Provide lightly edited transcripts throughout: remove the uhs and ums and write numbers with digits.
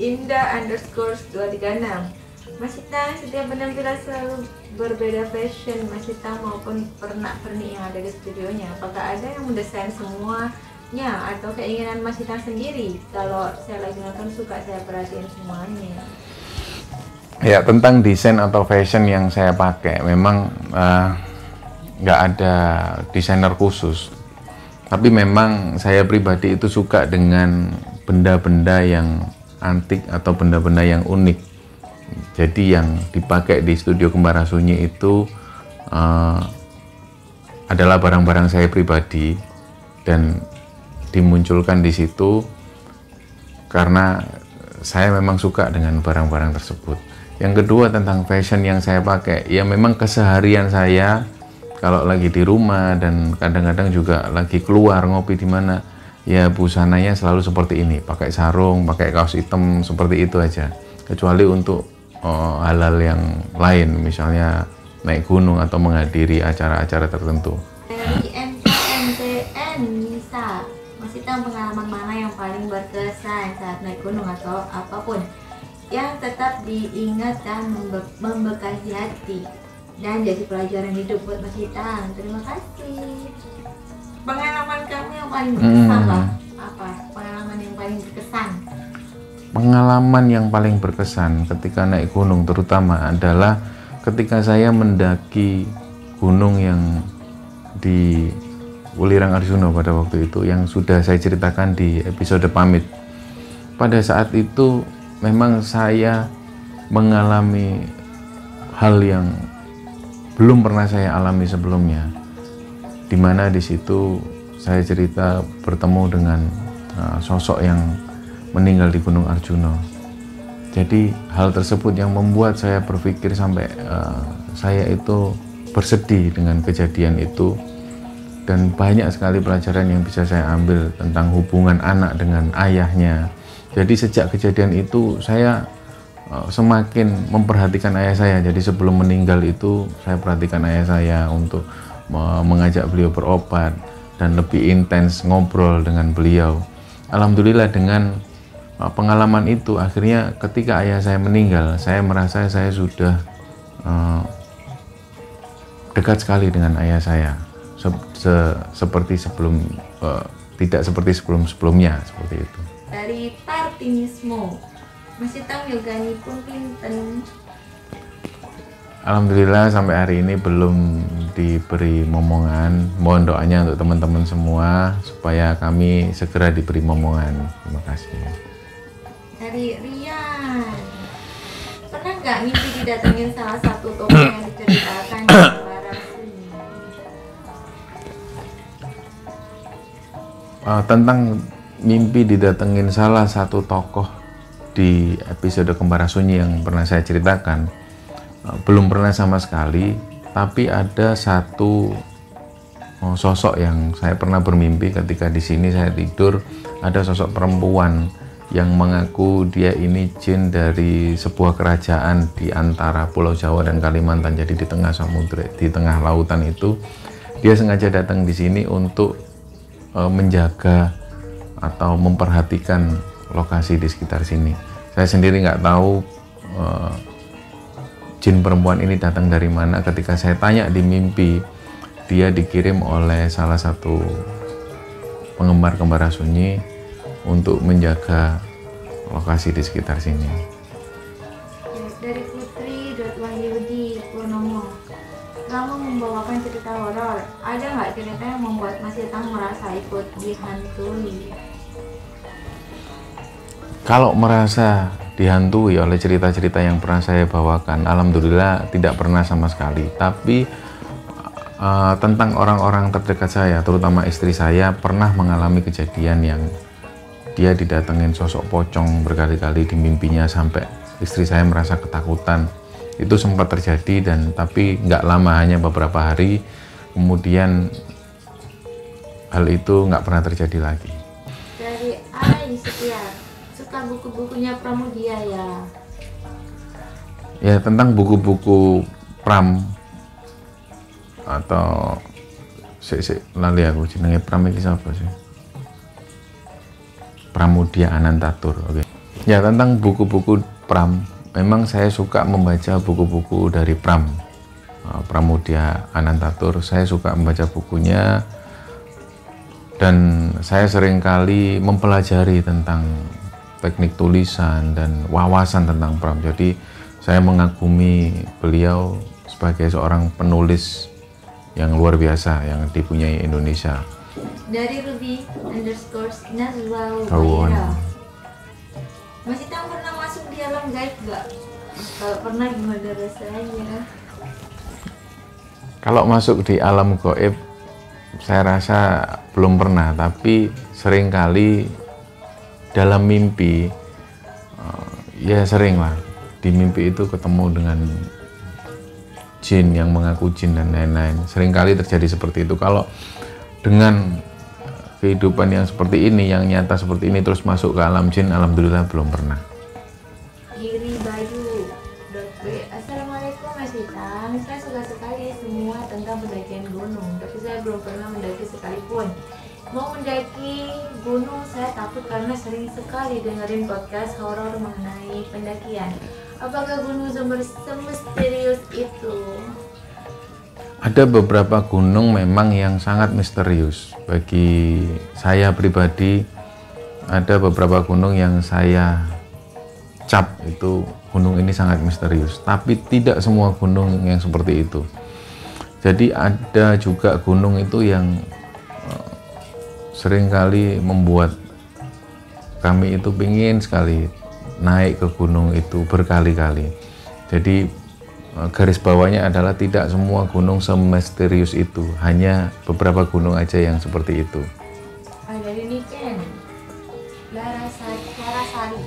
@inda_236. Mas Itang setiap penampilan selalu berbeda fashion Mas Itang maupun pernak-pernik yang ada di studionya. Apakah ada yang mendesain semuanya atau keinginan Mas Itang sendiri? Kalau saya lagi nonton suka saya perhatiin semuanya. Ya, tentang desain atau fashion yang saya pakai memang nggak ada desainer khusus, tapi memang saya pribadi itu suka dengan benda-benda yang antik atau benda-benda yang unik. Jadi yang dipakai di studio Kembara Sunyi itu adalah barang-barang saya pribadi dan dimunculkan di situ karena saya memang suka dengan barang-barang tersebut. Yang kedua tentang fashion yang saya pakai, ya memang keseharian saya kalau lagi di rumah dan kadang-kadang juga lagi keluar ngopi di mana, ya busananya selalu seperti ini, pakai sarung, pakai kaos hitam seperti itu aja. Kecuali untuk hal-hal yang lain, misalnya naik gunung atau menghadiri acara-acara tertentu. Dari MKMTN Nisa, Mas Itang pengalaman mana yang paling berkesan saat naik gunung atau apapun yang tetap diingat dan membekas di hati dan jadi pelajaran hidup buat Mas Itang? Terima kasih. Pengalaman kamu yang paling berkesan apa? Pengalaman yang paling berkesan? Pengalaman yang paling berkesan ketika naik gunung terutama adalah ketika saya mendaki gunung yang di Welirang Arjuna pada waktu itu yang sudah saya ceritakan di episode pamit. Pada saat itu memang saya mengalami hal yang belum pernah saya alami sebelumnya, dimana di situ saya cerita bertemu dengan sosok yang meninggal di Gunung Arjuna. Jadi hal tersebut yang membuat saya berpikir sampai saya itu bersedih dengan kejadian itu, dan banyak sekali pelajaran yang bisa saya ambil tentang hubungan anak dengan ayahnya. Jadi sejak kejadian itu saya semakin memperhatikan ayah saya. Jadi sebelum meninggal itu saya perhatikan ayah saya untuk mengajak beliau berobat dan lebih intens ngobrol dengan beliau. Alhamdulillah dengan pengalaman itu akhirnya ketika ayah saya meninggal, saya merasa saya sudah dekat sekali dengan ayah saya. Seperti sebelum tidak seperti sebelumnya seperti itu. Dari Tartinismo, Mas Itang yogani pun pinten? Alhamdulillah sampai hari ini belum diberi momongan. Mohon doanya untuk teman-teman semua supaya kami segera diberi momongan. Terima kasih. Dari Rian, pernah nggak mimpi didatengin salah satu tokoh yang diceritakan di Kembara Sunyi? Tentang mimpi didatengin salah satu tokoh di episode Kembara Sunyi yang pernah saya ceritakan, belum pernah sama sekali. Tapi ada satu sosok yang saya pernah bermimpi ketika di sini saya tidur. Ada sosok perempuan yang mengaku dia ini jin dari sebuah kerajaan di antara Pulau Jawa dan Kalimantan. Jadi di tengah samudra, di tengah lautan itu, dia sengaja datang di sini untuk menjaga atau memperhatikan lokasi di sekitar sini. Saya sendiri nggak tahu jin perempuan ini datang dari mana. Ketika saya tanya di mimpi, dia dikirim oleh salah satu penggemar Kembara Sunyi untuk menjaga lokasi di sekitar sini. Dari Putri.Wahyudi Purnomo, kamu membawakan cerita horor. Ada nggak cerita yang membuat Mas Itang merasa ikut dihantui? Kalau merasa dihantui oleh cerita-cerita yang pernah saya bawakan, alhamdulillah tidak pernah sama sekali. Tapi tentang orang-orang terdekat saya, terutama istri saya, pernah mengalami kejadian yang dia didatengin sosok pocong berkali-kali di mimpinya sampai istri saya merasa ketakutan. Itu sempat terjadi tapi nggak lama, hanya beberapa hari kemudian hal itu nggak pernah terjadi lagi. Dari Ai Setia, suka buku-bukunya Pramudia ya? Ya, tentang buku-buku Pram atau lali aku jenenge Pram iki sapa sih? Pramudia Anantatur. Oke. Ya, tentang buku-buku Pram, memang saya suka membaca buku-buku dari Pram, Pramudia Anantatur. Saya suka membaca bukunya dan saya seringkali mempelajari tentang teknik tulisan dan wawasan tentang Pram. Jadi saya mengagumi beliau sebagai seorang penulis yang luar biasa yang dipunyai Indonesia. Dari Ruby_Nazwa Tawon. Mas Itang pernah masuk di alam gaib nggak? Kalau pernah gimana rasanya? Kalau masuk di alam gaib, saya rasa belum pernah, tapi seringkali dalam mimpi, ya sering lah, di mimpi itu ketemu dengan jin yang mengaku jin dan lain-lain. Seringkali terjadi seperti itu. Kalau dengan kehidupan yang seperti ini, yang nyata seperti ini, terus masuk ke alam jin, alhamdulillah belum pernah. Giri Bayu Assalamualaikum Mas Itang, saya suka sekali semua tentang pendakian gunung, tapi saya belum pernah mendaki sekalipun. Mau mendaki gunung saya takut karena sering sekali dengerin podcast horor mengenai pendakian. Apakah gunung semisterius itu? Ada beberapa gunung memang yang sangat misterius. Bagi saya pribadi, ada beberapa gunung yang saya cap itu gunung ini sangat misterius. Tapi tidak semua gunung yang seperti itu. Jadi ada juga gunung itu yang seringkali membuat kami itu ingin sekali naik ke gunung itu berkali-kali. Jadi garis bawahnya adalah tidak semua gunung semisterius itu, hanya beberapa gunung aja yang seperti itu. Dari Niken Larasari,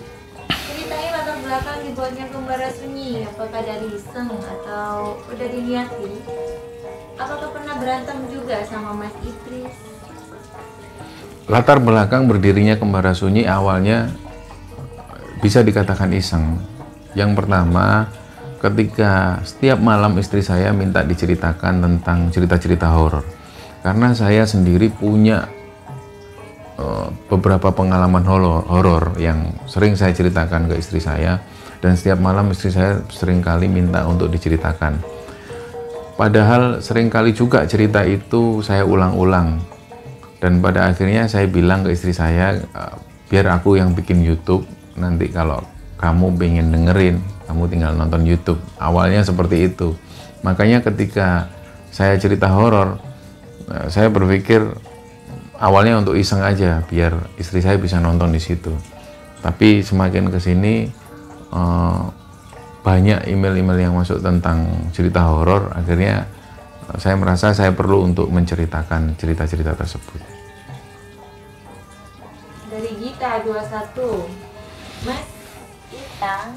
ceritain latar belakang dibuatnya Kembara Sunyi, apakah dari iseng atau udah diniatin? Apakah pernah berantem juga sama Mas Idris? Latar belakang berdirinya Kembara Sunyi awalnya bisa dikatakan iseng. Yang pertama, ketika setiap malam istri saya minta diceritakan tentang cerita-cerita horor, karena saya sendiri punya beberapa pengalaman horor yang sering saya ceritakan ke istri saya, dan setiap malam istri saya seringkali minta untuk diceritakan. Padahal seringkali juga cerita itu saya ulang-ulang, dan pada akhirnya saya bilang ke istri saya, biar aku yang bikin YouTube, nanti kalau kamu pengen dengerin, kamu tinggal nonton YouTube. Awalnya seperti itu. Makanya ketika saya cerita horor, saya berpikir awalnya untuk iseng aja, biar istri saya bisa nonton di situ. Tapi semakin kesini banyak email-email yang masuk tentang cerita horor. Akhirnya saya merasa saya perlu untuk menceritakan cerita-cerita tersebut. Dari Gita 21, Mas Itang,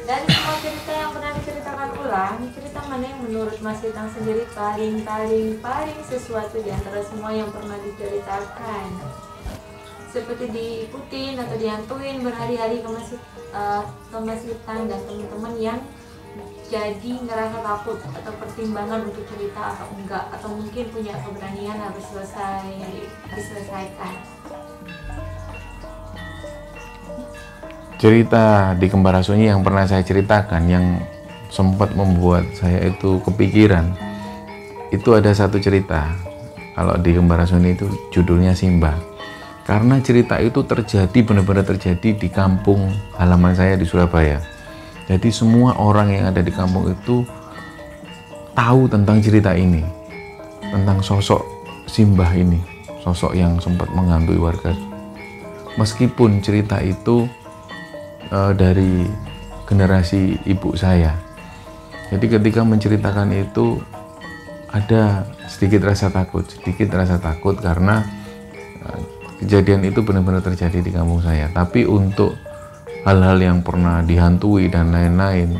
dari semua cerita yang pernah diceritakan ulang, cerita mana yang menurut Mas Itang sendiri paling sesuatu di antara semua yang pernah diceritakan? Seperti diikutin atau dihantuin berhari-hari ke Mas Itang dan teman-teman yang jadi ngerasa takut atau pertimbangan untuk cerita atau enggak, atau mungkin punya keberanian harus diselesaikan. Cerita di Kembara Sunyi yang pernah saya ceritakan, yang sempat membuat saya itu kepikiran, itu ada satu cerita. Kalau di Kembara Sunyi itu judulnya Simba. Karena cerita itu terjadi, benar-benar terjadi di kampung halaman saya di Surabaya. Jadi semua orang yang ada di kampung itu tahu tentang cerita ini, tentang sosok Simbah ini, sosok yang sempat menghantui warga. Meskipun cerita itu dari generasi ibu saya. Jadi ketika menceritakan itu ada sedikit rasa takut karena kejadian itu benar-benar terjadi di kampung saya. Tapi untuk hal-hal yang pernah dihantui dan lain-lain,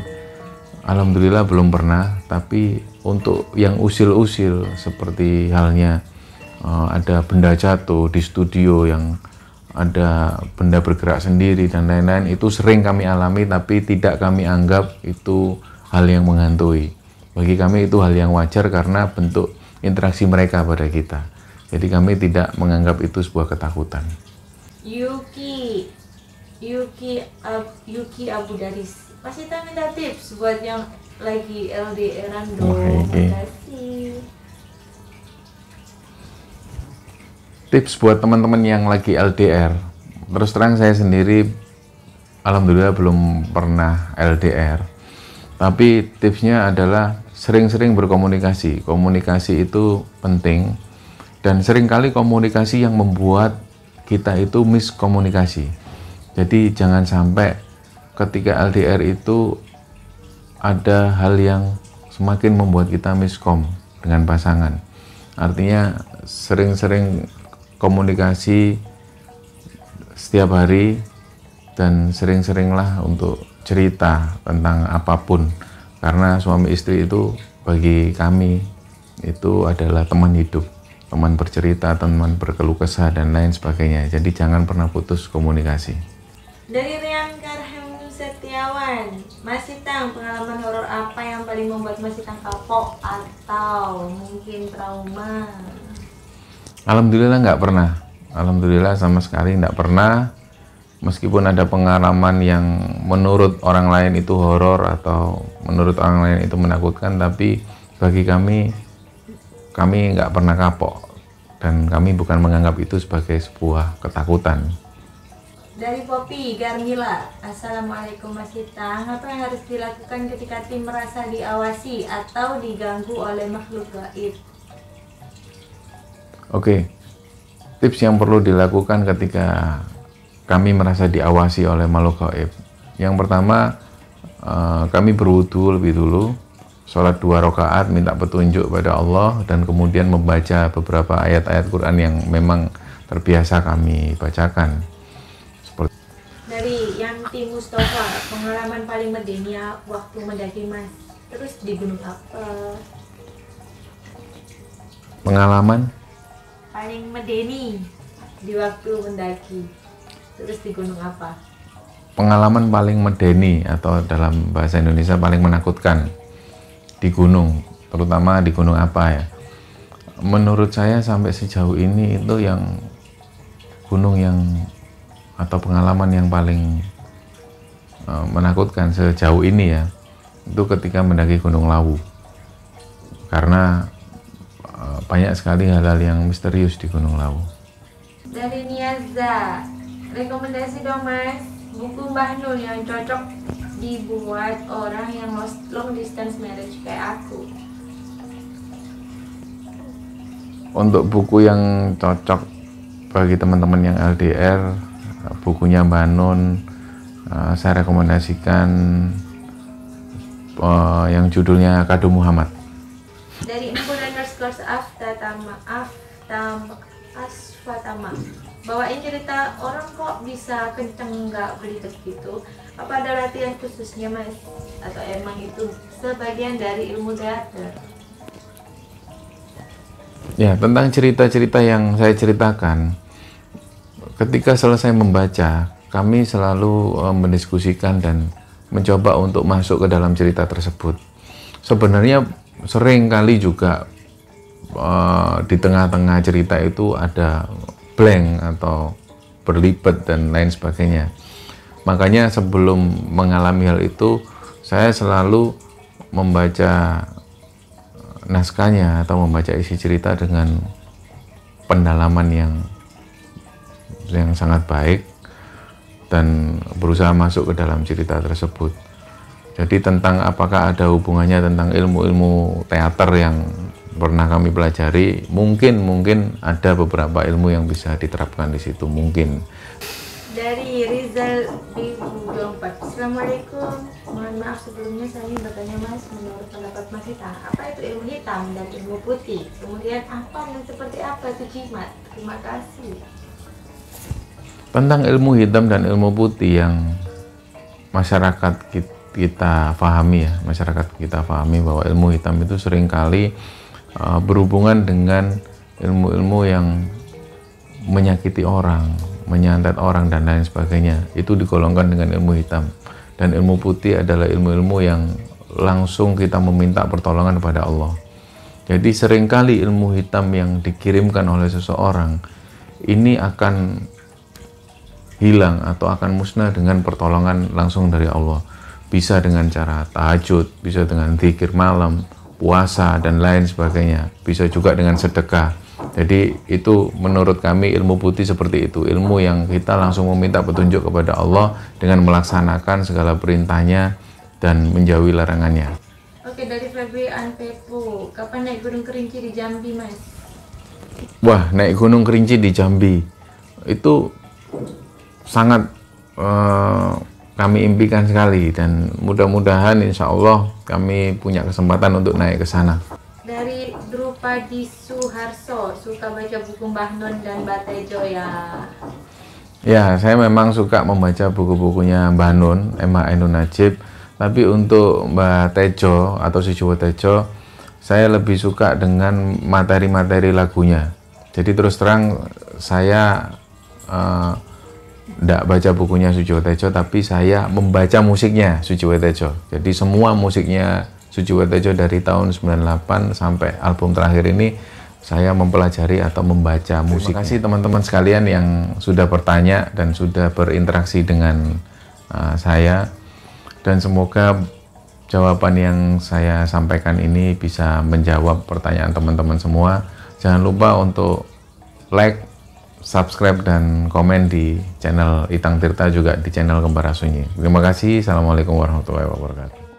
alhamdulillah belum pernah. Tapi untuk yang usil-usil seperti halnya ada benda jatuh di studio, yang ada benda bergerak sendiri dan lain-lain, itu sering kami alami, tapi tidak kami anggap itu hal yang menghantui. Bagi kami itu hal yang wajar karena bentuk interaksi mereka pada kita. Jadi kami tidak menganggap itu sebuah ketakutan. Yuki Yuki Abu Daris. Mas Ita minta tips buat yang lagi LDRan dong. Makasih. Tips buat teman-teman yang lagi LDR. Terus terang saya sendiri alhamdulillah belum pernah LDR. Tapi tipsnya adalah sering-sering berkomunikasi. Komunikasi itu penting, dan seringkali komunikasi yang membuat kita itu miskomunikasi. Jadi jangan sampai ketika LDR itu ada hal yang semakin membuat kita miskom dengan pasangan. Artinya sering-sering komunikasi setiap hari, dan sering-seringlah untuk cerita tentang apapun, karena suami istri itu bagi kami itu adalah teman hidup, teman bercerita, teman berkeluh kesah dan lain sebagainya. Jadi jangan pernah putus komunikasi. Dari Rian Karhem Setiawan, Mas Itang, pengalaman horor apa yang paling membuat Mas Itang kapok atau mungkin trauma? Alhamdulillah nggak pernah. Alhamdulillah sama sekali nggak pernah. Meskipun ada pengalaman yang menurut orang lain itu horor atau menurut orang lain itu menakutkan, tapi bagi kami nggak pernah kapok, dan kami bukan menganggap itu sebagai sebuah ketakutan. Dari Poppy Garmila, Assalamualaikum Mas Itang, apa yang harus dilakukan ketika tim merasa diawasi atau diganggu oleh makhluk gaib? Oke, tips yang perlu dilakukan ketika kami merasa diawasi oleh makhluk gaib. Yang pertama, kami berwudu lebih dulu, sholat 2 rakaat, minta petunjuk pada Allah, dan kemudian membaca beberapa ayat-ayat Quran yang memang terbiasa kami bacakan. Dari Yanti Mustafa, pengalaman paling medenya waktu mendaki Mas, terus di gunung apa? Pengalaman Paling medeni di waktu mendaki, terus di gunung apa? Pengalaman paling medeni atau dalam bahasa Indonesia paling menakutkan di gunung, terutama di gunung apa ya? Menurut saya sampai sejauh ini itu yang gunung yang atau pengalaman yang paling menakutkan sejauh ini ya, itu ketika mendaki Gunung Lawu, karena banyak sekali hal-hal yang misterius di Gunung Lawu. Dari Niaza, rekomendasi dong Mas, buku Mbah Nur yang cocok dibuat orang yang long distance marriage kayak aku. Untuk buku yang cocok bagi teman-teman yang LDR, bukunya Mbah Nun, saya rekomendasikan yang judulnya Kado Muhammad. Dari Asfatama, bawain cerita orang kok bisa kenceng nggak belibet gitu. Apa ada latihan khususnya Mas? Atau emang itu sebagian dari ilmu teater? Ya, tentang cerita-cerita yang saya ceritakan, ketika selesai membaca, kami selalu mendiskusikan dan mencoba untuk masuk ke dalam cerita tersebut. Sebenarnya sering kali juga di tengah-tengah cerita itu ada blank atau berlibat dan lain sebagainya. Makanya sebelum mengalami hal itu, saya selalu membaca naskahnya atau membaca isi cerita dengan pendalaman yang sangat baik dan berusaha masuk ke dalam cerita tersebut. Jadi tentang apakah ada hubungannya tentang ilmu-ilmu teater yang pernah kami pelajari, mungkin ada beberapa ilmu yang bisa diterapkan di situ, mungkin. Dari Rizal B24, Assalamualaikum, mohon maaf sebelumnya saya ingin bertanya Mas, menurut pendapat Mas Itang, apa itu ilmu hitam dan ilmu putih? Kemudian apa dan seperti apa itu jimat? Terima kasih. Tentang ilmu hitam dan ilmu putih yang masyarakat kita pahami ya, masyarakat kita pahami bahwa ilmu hitam itu seringkali berhubungan dengan ilmu-ilmu yang menyakiti orang, menyantet orang dan lain sebagainya. Itu digolongkan dengan ilmu hitam. Dan ilmu putih adalah ilmu-ilmu yang langsung kita meminta pertolongan kepada Allah. Jadi seringkali ilmu hitam yang dikirimkan oleh seseorang ini akan hilang atau akan musnah dengan pertolongan langsung dari Allah. Bisa dengan cara tahajud, bisa dengan zikir malam, puasa dan lain sebagainya. Bisa juga dengan sedekah. Jadi itu menurut kami ilmu putih seperti itu, ilmu yang kita langsung meminta petunjuk kepada Allah dengan melaksanakan segala perintahnya dan menjauhi larangannya. Oke, dari Febri Anpepo, kapan naik Gunung Kerinci di Jambi, Mas? Wah, naik Gunung Kerinci di Jambi itu sangat kami impikan sekali, dan mudah-mudahan insya Allah kami punya kesempatan untuk naik ke sana. Dari Drupadi Suharso, suka baca buku Mbah Nun dan Mbah Tejo ya? Ya, saya memang suka membaca buku-bukunya Mbah Nun, Emma Ainun Najib. Tapi untuk Mbah Tejo atau Sujiwo Tejo, saya lebih suka dengan materi-materi lagunya. Jadi terus terang saya tidak baca bukunya Sujiwo Tejo, tapi saya membaca musiknya Sujiwo Tejo. Jadi semua musiknya Sujiwo Tejo dari tahun 98 sampai album terakhir ini saya mempelajari atau membaca musik. Terima kasih teman-teman sekalian yang sudah bertanya dan sudah berinteraksi dengan saya, dan semoga jawaban yang saya sampaikan ini bisa menjawab pertanyaan teman-teman semua. Jangan lupa untuk like, subscribe dan komen di channel Itang Tirta, juga di channel Kembara Sunyi. Terima kasih. Assalamualaikum warahmatullahi wabarakatuh.